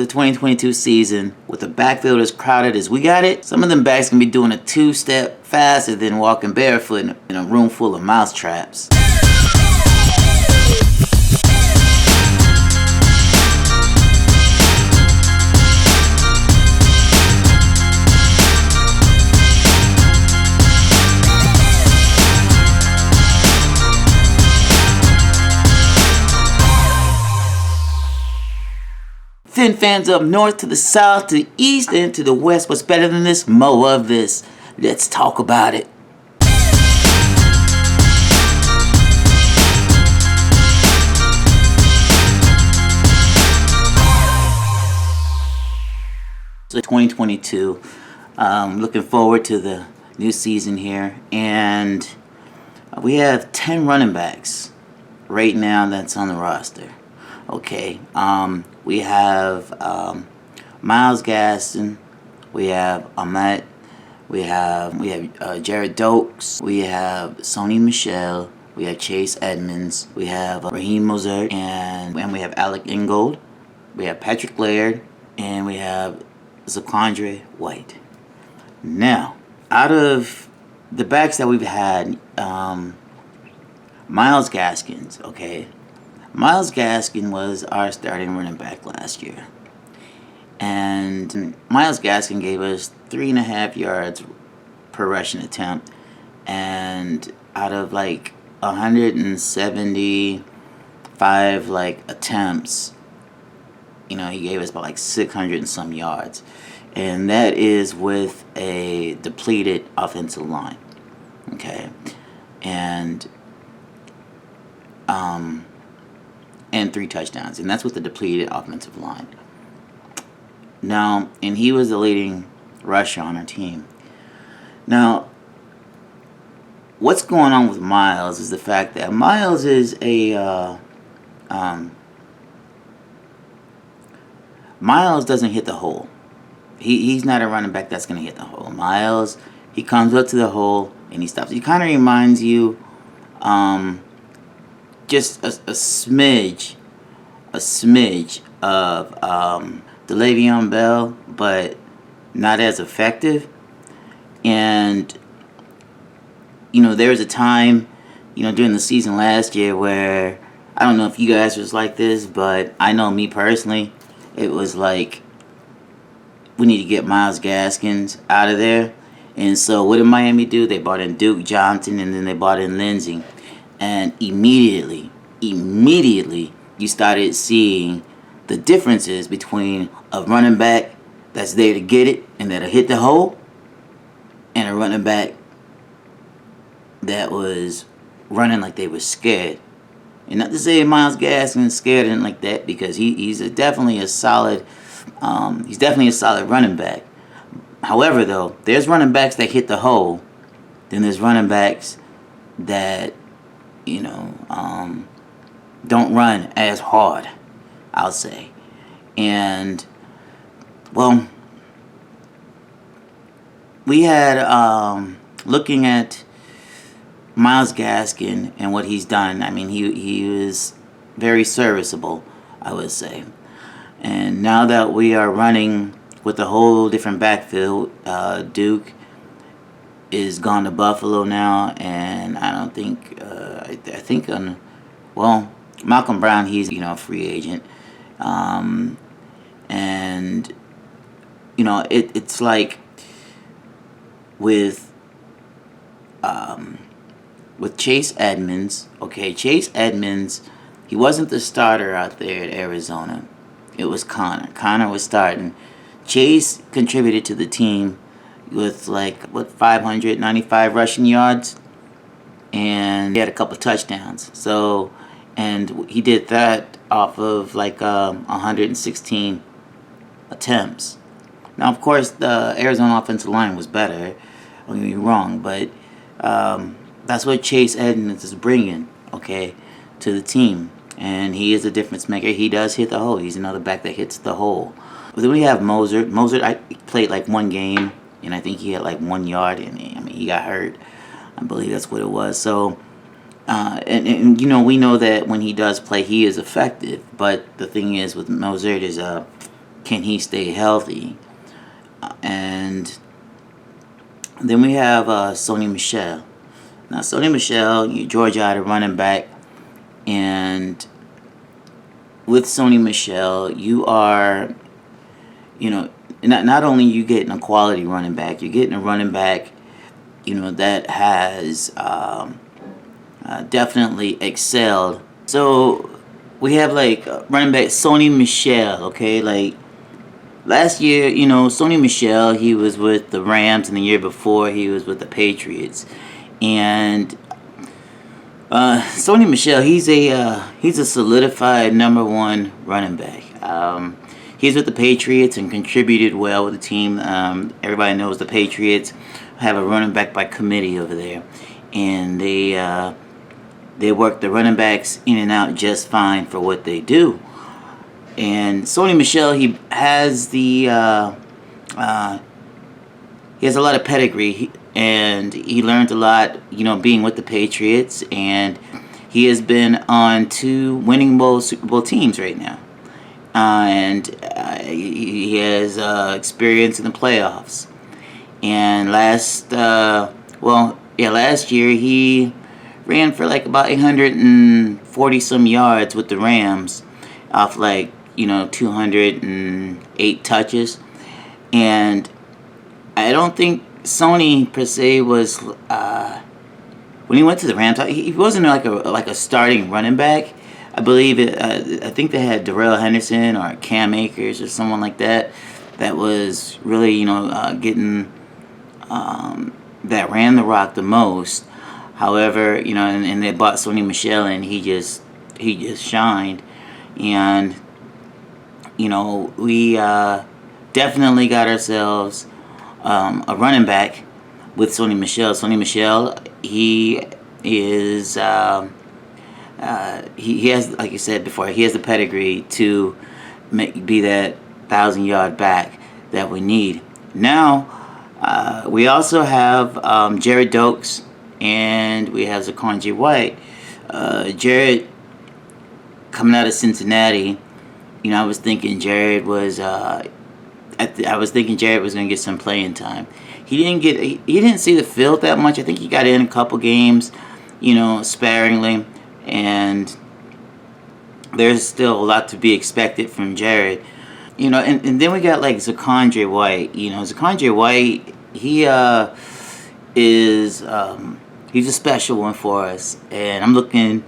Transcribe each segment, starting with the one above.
2022 season, with a backfield as crowded as we got it, some of them backs can be doing a two-step faster than walking barefoot in a room full of mouse traps. Fin fans up north to the south, to the east, and to the west. What's better than this? More of this. Let's talk about it. So 2022. Looking forward to the new season here. And we have 10 running backs right now that's on the roster. Okay, we have Myles Gaskin, we have ALOT, we have Jared Dokes, we have Sony Michel, we have Chase Edmonds, we have Raheem Mostert, and we have Alec Ingold, we have Patrick Laird, and we have Zaquandre White. Now, out of the backs that we've had, Myles Gaskin, okay. Myles Gaskin was our starting running back last year. And Myles Gaskin gave us 3.5 yards per rushing attempt. And out of like 175 attempts, he gave us about like 600 and some yards. And that is with a depleted offensive line. Okay. And 3 touchdowns, and that's with the depleted offensive line. Now, and he was the leading rusher on our team. Now, what's going on with Myles is the fact that Myles is Myles doesn't hit the hole. He's not a running back that's going to hit the hole. Myles, he comes up to the hole and he stops. He kind of reminds you just a smidge of Le'Veon Bell, but not as effective. And there was a time during the season last year where, I don't know if you guys was like this, but I know me personally, it was like, we need to get Myles Gaskin out of there. And so what did Miami do? They brought in Duke Johnson, and then they brought in Lindsey. And immediately, you started seeing the differences between a running back that's there to get it and that'll hit the hole, and a running back that was running like they were scared. And not to say Myles Gaskin scared and like that, because he's definitely a solid running back. However, though, there's running backs that hit the hole, then there's running backs that don't run as hard, I'll say. And, well, we had, looking at Myles Gaskin and what he's done, I mean, he was very serviceable, I would say. And now that we are running with a whole different backfield, Duke is gone to Buffalo now, and I don't think, I think, Malcolm Brown, he's, a free agent. And, it's like with Chase Edmonds, okay, Chase Edmonds, he wasn't the starter out there at Arizona. It was Connor. Connor was starting. Chase contributed to the team with 595 rushing yards, and he had a couple touchdowns. So, and he did that off of 116 attempts. Now, of course, the Arizona offensive line was better. Don't get me wrong, but that's what Chase Edmonds is bringing, okay, to the team. And he is a difference maker. He does hit the hole. He's another back that hits the hole. But then we have Mostert. Mostert, I played one game, and I think he had 1 yard, and he got hurt. I believe that's what it was. So, and we know that when he does play, he is effective. But the thing is with Mostert is can he stay healthy? And then we have Sony Michel. Now, Sony Michel, Georgia had a running back, and with Sony Michel, you are, not only you getting a quality running back, you're getting a running back, that has definitely excelled. So we have like running back Sony Michel, okay, like last year, Sony Michel, he was with the Rams, and the year before he was with the Patriots. And Sony Michel, he's a solidified number one running back. He's with the Patriots and contributed well with the team. Everybody knows the Patriots have a running back by committee over there, and they work the running backs in and out just fine for what they do. And Sony Michel, he has he has a lot of pedigree, and he learned a lot, being with the Patriots, and he has been on 2 winning Super Bowl teams right now. And he has experience in the playoffs. And last year he ran for like about 840 some yards with the Rams off 208 touches. And I don't think Sony per se was when he went to the Rams. He wasn't like a starting running back. I believe I think they had Darrell Henderson or Cam Akers or someone like that. That was really getting that ran the rock the most. However, and they bought Sony Michel, and he just shined. And we definitely got ourselves a running back with Sony Michel. Sony Michel, he is he has, like you said before, he has the pedigree to be that 1,000-yard back that we need. Now, we also have Jared Dokes, and we have Zaquandre White. Jared, coming out of Cincinnati, I was thinking Jared was I was thinking Jared was going to get some playing time. He didn't see the field that much. I think he got in a couple games, sparingly, and there's still a lot to be expected from Jared. And then we got like Zaquandre White. Zaquandre White, he is he's a special one for us, and I'm looking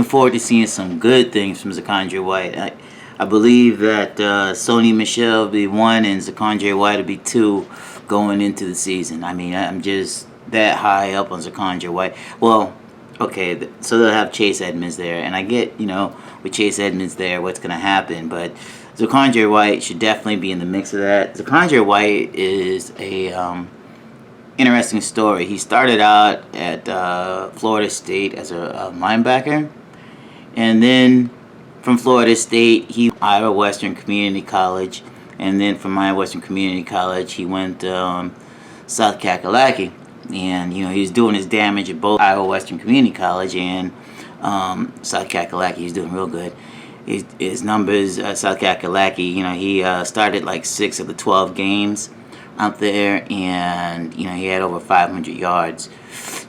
forward to seeing some good things from Zaquandre White. I believe that Sony Michel will be 1 and Zaquandre White will be 2 going into the season. I mean, I'm just that high up on Zaquandre White. Well, okay, so they'll have Chase Edmonds there, and I get, with Chase Edmonds there, what's going to happen, but Zaquandre White should definitely be in the mix of that. Zaquandre White is a interesting story. He started out at Florida State as a linebacker, and then from Florida State, he went to Iowa Western Community College, and then from Iowa Western Community College, he went to South Kakalaki. And, he was doing his damage at both Iowa Western Community College and South Kakalaki. He's doing real good. His numbers, South Kakalaki, he started like 6 of the 12 games out there, and, he had over 500 yards,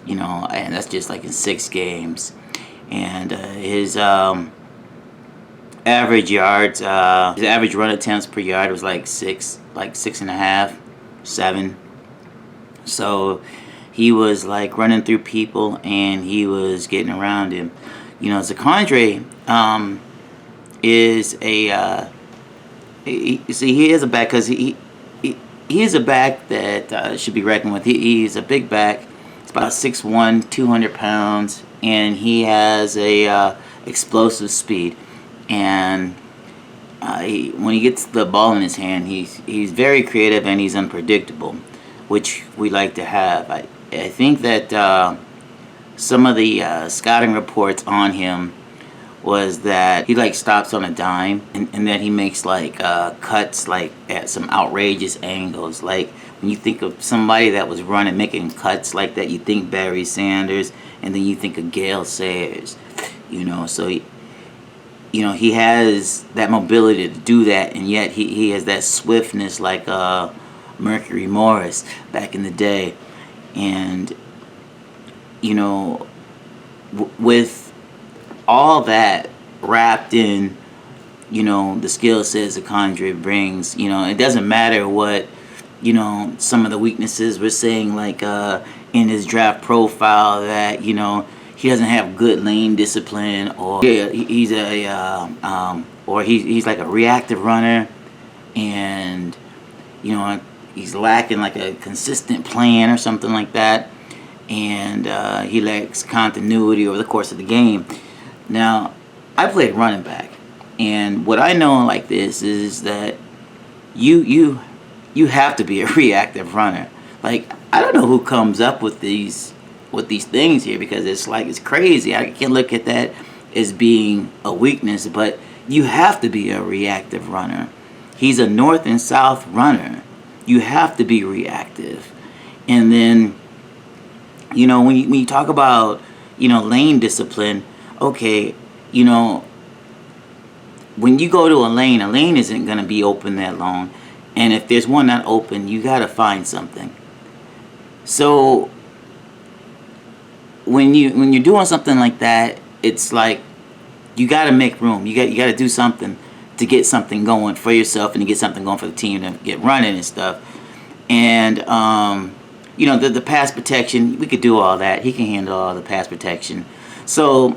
and that's just like in 6 games. And his average yards, his average run attempts per yard was like 6.5, 7. So he was like running through people, and he was getting around him. Zaquandre is he is a back because he is a back that should be reckoned with. He's a big back. It's about 6'1", 200 pounds, and he has a explosive speed. And when he gets the ball in his hand, he's very creative, and he's unpredictable, which we like to have. I think that some of the scouting reports on him was that he stops on a dime, and that he makes cuts at some outrageous angles. Like when you think of somebody that was running making cuts like that, you think Barry Sanders, and then you think of Gale Sayers. So he has that mobility to do that, and yet he has that swiftness like Mercury Morris back in the day. And with all that wrapped in the skill sets that Condre brings, it doesn't matter what some of the weaknesses we're saying, like in his draft profile, that he doesn't have good lane discipline, or he's like a reactive runner, and he's lacking like a consistent plan or something like that, and he lacks continuity over the course of the game. Now, I played running back, and what I know like this is that you have to be a reactive runner. Like, I don't know who comes up with these things here, because it's crazy. I can't look at that as being a weakness, but you have to be a reactive runner. He's a north and south runner. You have to be reactive. And then when you talk about lane discipline, okay, when you go to a lane isn't going to be open that long, and if there's one not open, you got to find something. So when you're doing something like that, it's like you got to make room. You got to do something to get something going for yourself, and to get something going for the team to get running and stuff. And the pass protection, we could do all that. He can handle all the pass protection. So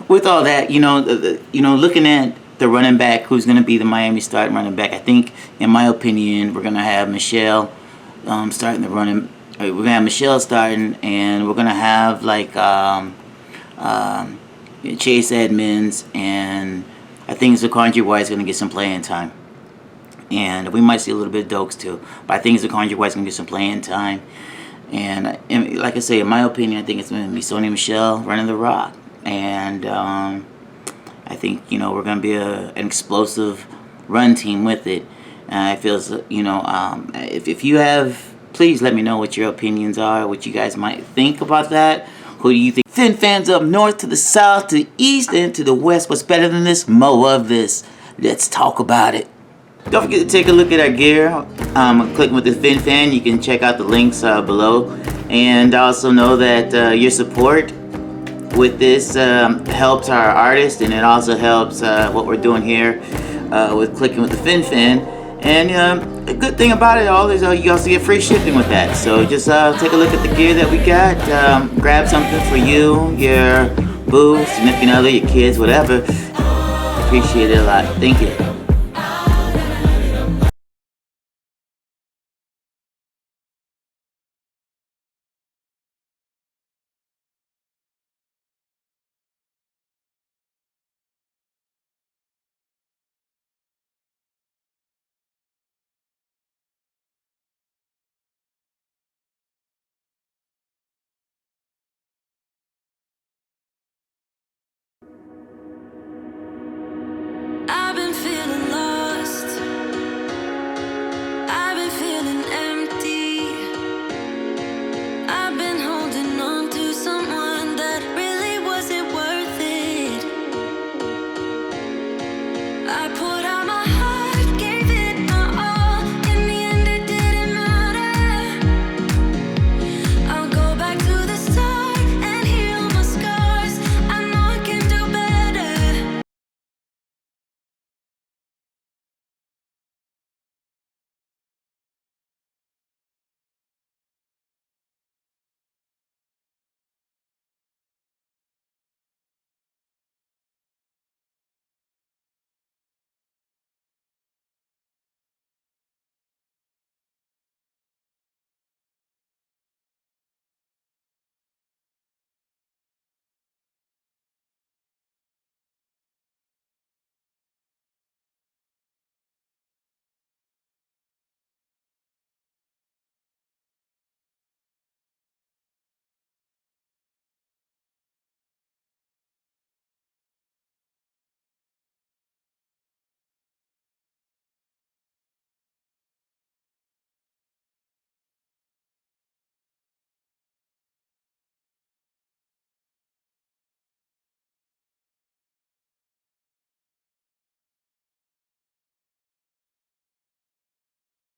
with all that, looking at the running back, who's going to be the Miami starting running back, I think, in my opinion, we're going to have Michel starting the running. We're going to have Michel starting, and we're going to have like Chase Edmonds, and I think Zaquandre White's going to get some playing time. And we might see a little bit of Dokes too, but I think Zaquandre White's going to get some playing time. And like I say, in my opinion, I think it's going to be Sony Michel running the rock. And I think, we're going to be an explosive run team with it. And I feel, if you have, please let me know what your opinions are, what you guys might think about that. Who do you think? Fin fans up north to the south, to the east, and to the west. What's better than this? More of this. Let's talk about it. Don't forget to take a look at our gear. Clicking with the Fin Fan. You can check out the links below. And also know that your support with this helps our artist, and it also helps what we're doing here with Clicking with the Fin Fan. And a good thing about it all is you also get free shipping with that. So just take a look at the gear that we got. Grab something for you, your boo, significant other, your kids, whatever. Appreciate it a lot. Thank you.